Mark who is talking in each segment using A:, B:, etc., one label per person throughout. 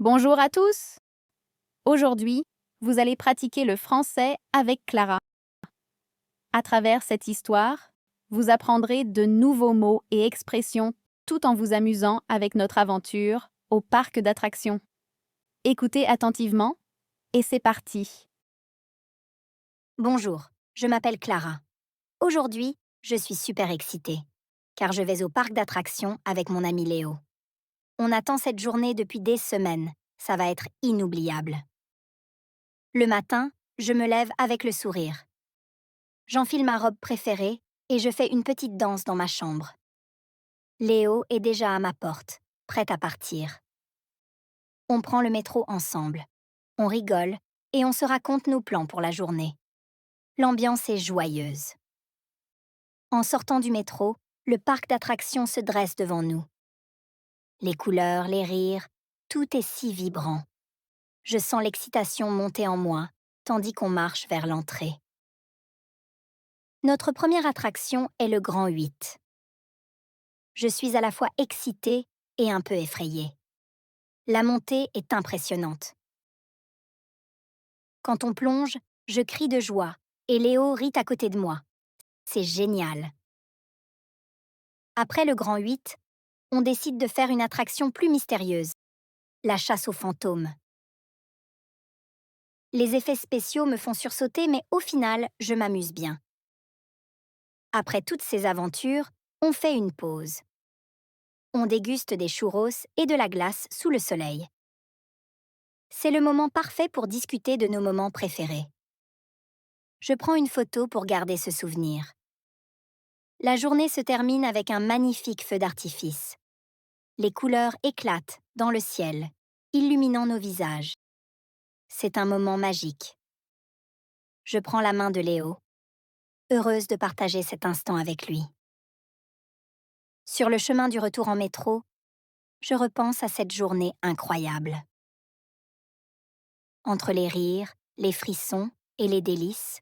A: Bonjour à tous! Aujourd'hui, vous allez pratiquer le français avec Clara. À travers cette histoire, vous apprendrez de nouveaux mots et expressions tout en vous amusant avec notre aventure au parc d'attractions. Écoutez attentivement et c'est parti!
B: Bonjour, je m'appelle Clara. Aujourd'hui, je suis super excitée, car je vais au parc d'attractions avec mon ami Léo. On attend cette journée depuis des semaines, ça va être inoubliable. Le matin, je me lève avec le sourire. J'enfile ma robe préférée et je fais une petite danse dans ma chambre. Léo est déjà à ma porte, prêt à partir. On prend le métro ensemble. On rigole et on se raconte nos plans pour la journée. L'ambiance est joyeuse. En sortant du métro, le parc d'attractions se dresse devant nous. Les couleurs, les rires, tout est si vibrant. Je sens l'excitation monter en moi, tandis qu'on marche vers l'entrée. Notre première attraction est le Grand 8. Je suis à la fois excitée et un peu effrayée. La montée est impressionnante. Quand on plonge, je crie de joie et Léo rit à côté de moi. C'est génial. Après le Grand 8, on décide de faire une attraction plus mystérieuse, la chasse aux fantômes. Les effets spéciaux me font sursauter, mais au final, je m'amuse bien. Après toutes ces aventures, on fait une pause. On déguste des churros et de la glace sous le soleil. C'est le moment parfait pour discuter de nos moments préférés. Je prends une photo pour garder ce souvenir. La journée se termine avec un magnifique feu d'artifice. Les couleurs éclatent dans le ciel, illuminant nos visages. C'est un moment magique. Je prends la main de Léo, heureuse de partager cet instant avec lui. Sur le chemin du retour en métro, je repense à cette journée incroyable. Entre les rires, les frissons et les délices,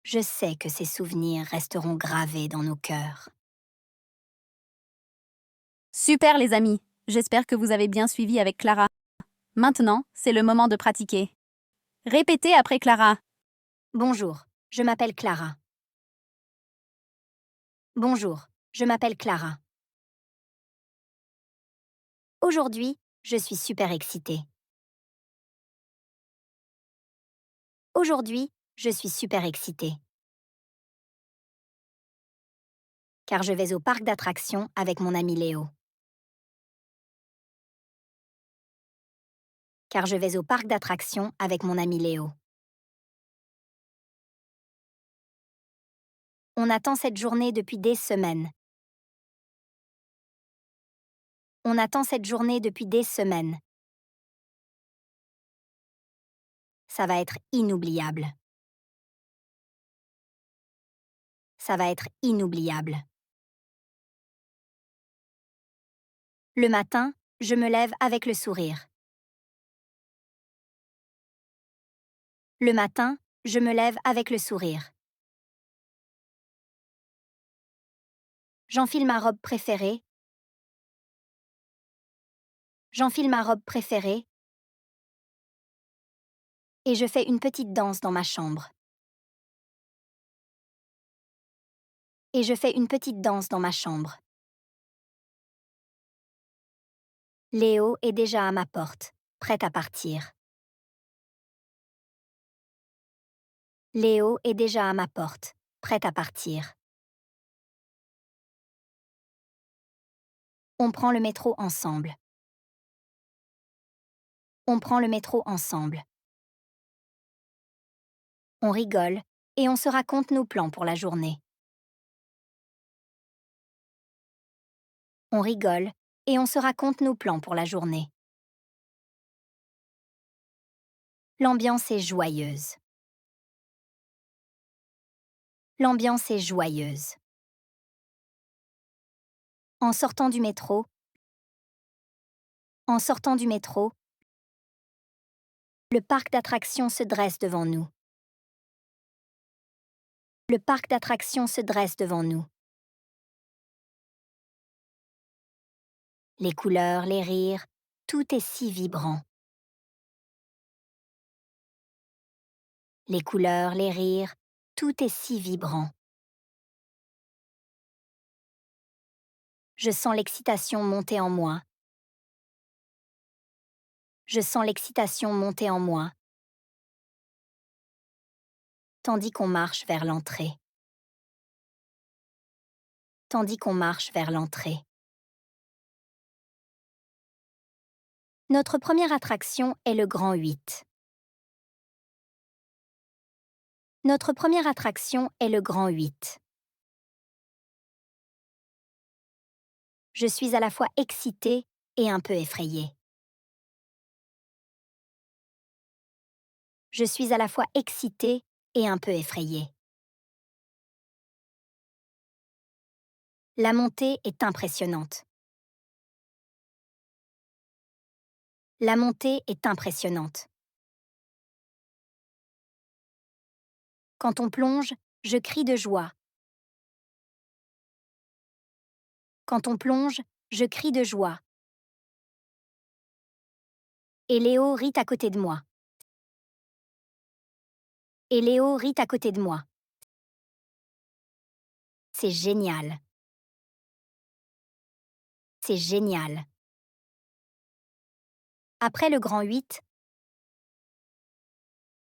B: je sais que ces souvenirs resteront gravés dans nos cœurs.
A: Super les amis! J'espère que vous avez bien suivi avec Clara. Maintenant, c'est le moment de pratiquer. Répétez après Clara.
B: Bonjour, je m'appelle Clara. Bonjour, je m'appelle Clara. Aujourd'hui, je suis super excitée. Aujourd'hui, je suis super excitée. Car je vais au parc d'attractions avec mon ami Léo. Car je vais au parc d'attractions avec mon ami Léo. On attend cette journée depuis des semaines. On attend cette journée depuis des semaines. Ça va être inoubliable. Ça va être inoubliable. Le matin, je me lève avec le sourire. Le matin, je me lève avec le sourire. J'enfile ma robe préférée. J'enfile ma robe préférée et je fais une petite danse dans ma chambre. Et je fais une petite danse dans ma chambre. Léo est déjà à ma porte, prêt à partir. Léo est déjà à ma porte, prêt à partir. On prend le métro ensemble. On prend le métro ensemble. On rigole et on se raconte nos plans pour la journée. On rigole et on se raconte nos plans pour la journée. L'ambiance est joyeuse. L'ambiance est joyeuse. En sortant du métro, en sortant du métro, le parc d'attractions se dresse devant nous. Le parc d'attractions se dresse devant nous. Les couleurs, les rires, Tout est si vibrant. Les couleurs, les rires, tout est si vibrant. Je sens l'excitation monter en moi. Je sens l'excitation monter en moi, tandis qu'on marche vers l'entrée. Tandis qu'on marche vers l'entrée. Notre première attraction est le Grand 8. Notre première attraction est le Grand 8. Je suis à la fois excitée et un peu effrayée. Je suis à la fois excitée et un peu effrayée. La montée est impressionnante. La montée est impressionnante. Quand on plonge, je crie de joie. Quand on plonge, je crie de joie. Et Léo rit à côté de moi. Et Léo rit à côté de moi. C'est génial. C'est génial. Après le Grand 8,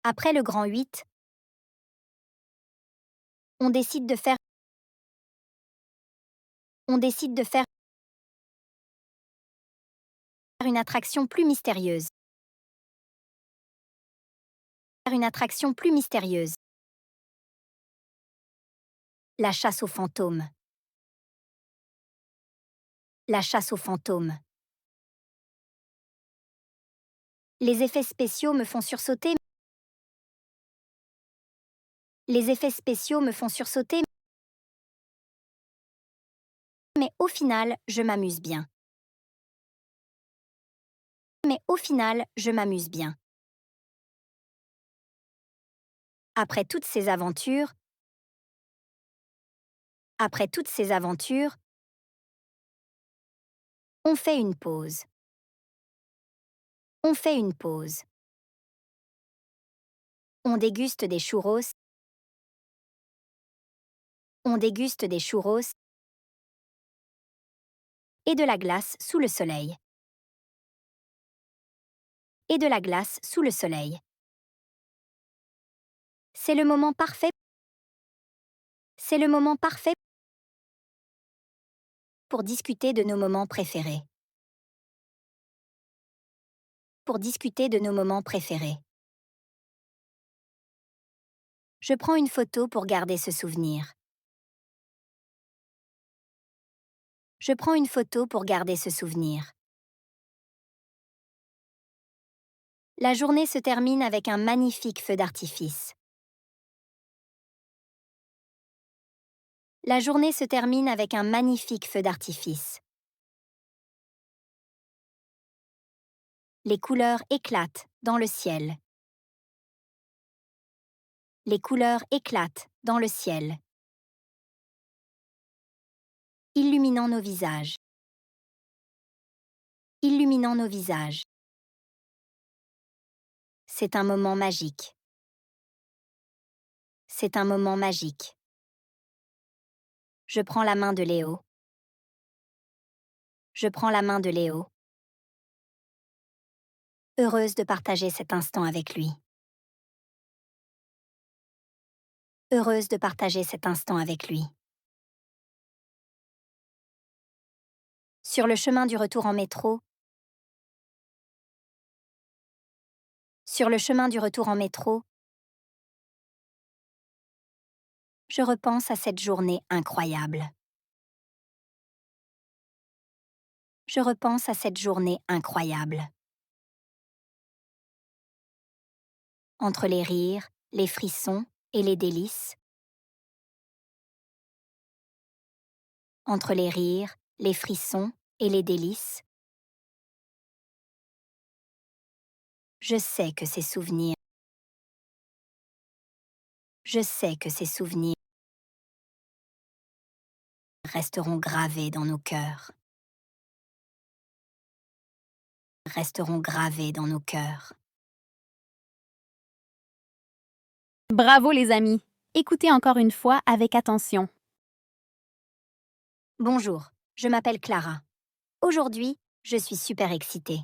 B: après le Grand 8, on décide de faire une attraction plus mystérieuse. Une attraction plus mystérieuse. La chasse aux fantômes. La chasse aux fantômes. Les effets spéciaux me font sursauter. Les effets spéciaux me font sursauter. Mais au final, je m'amuse bien. Mais au final, je m'amuse bien. Après toutes ces aventures, on fait une pause. On fait une pause. On déguste des churros. On déguste des churros et de la glace sous le soleil. Et de la glace sous le soleil. C'est le moment parfait. C'est le moment parfait pour discuter de nos moments préférés. Pour discuter de nos moments préférés. Je prends une photo pour garder ce souvenir. Je prends une photo pour garder ce souvenir. La journée se termine avec un magnifique feu d'artifice. La journée se termine avec un magnifique feu d'artifice. Les couleurs éclatent dans le ciel. Les couleurs éclatent dans le ciel, illuminant nos visages. Illuminant nos visages. C'est un moment magique. C'est un moment magique. Je prends la main de Léo. Je prends la main de Léo. Heureuse de partager cet instant avec lui. Heureuse de partager cet instant avec lui. Sur le chemin du retour en métro, sur le chemin du retour en métro, je repense à cette journée incroyable. Je repense à cette journée incroyable. Entre les rires, les frissons et les délices. Entre les rires, les frissons et les délices. Je sais que ces souvenirs. Je sais que ces souvenirs resteront gravés dans nos cœurs. resteront gravés dans nos cœurs.
A: Bravo les amis! Écoutez encore une fois avec attention.
B: Bonjour, je m'appelle Clara. Aujourd'hui, je suis super excitée,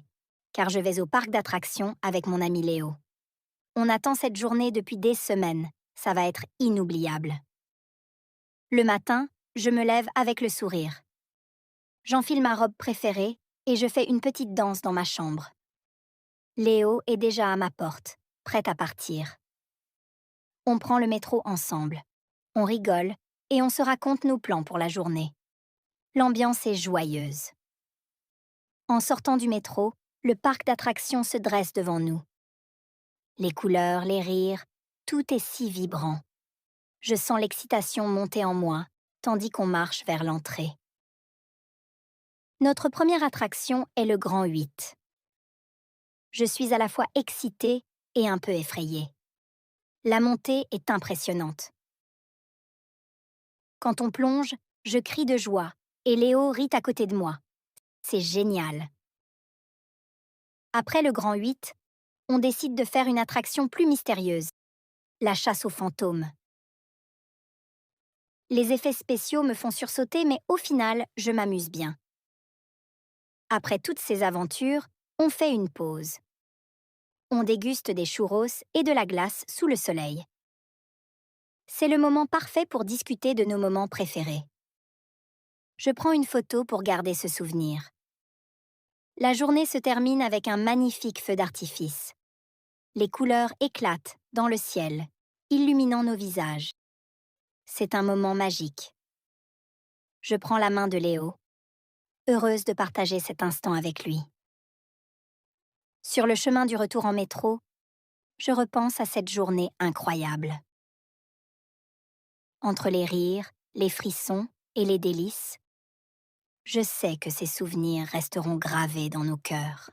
B: car je vais au parc d'attractions avec mon ami Léo. On attend cette journée depuis des semaines, ça va être inoubliable. Le matin, je me lève avec le sourire. J'enfile ma robe préférée et je fais une petite danse dans ma chambre. Léo est déjà à ma porte, prêt à partir. On prend le métro ensemble. On rigole et on se raconte nos plans pour la journée. L'ambiance est joyeuse. En sortant du métro, le parc d'attractions se dresse devant nous. Les couleurs, les rires, tout est si vibrant. Je sens l'excitation monter en moi, tandis qu'on marche vers l'entrée. Notre première attraction est le Grand 8. Je suis à la fois excitée et un peu effrayée. La montée est impressionnante. Quand on plonge, je crie de joie et Léo rit à côté de moi. C'est génial. Après le Grand 8, on décide de faire une attraction plus mystérieuse, la chasse aux fantômes. Les effets spéciaux me font sursauter, mais au final, je m'amuse bien. Après toutes ces aventures, on fait une pause. On déguste des churros et de la glace sous le soleil. C'est le moment parfait pour discuter de nos moments préférés. Je prends une photo pour garder ce souvenir. La journée se termine avec un magnifique feu d'artifice. Les couleurs éclatent dans le ciel, illuminant nos visages. C'est un moment magique. Je prends la main de Léo, heureuse de partager cet instant avec lui. Sur le chemin du retour en métro, je repense à cette journée incroyable. Entre les rires, les frissons et les délices, je sais que ces souvenirs resteront gravés dans nos cœurs.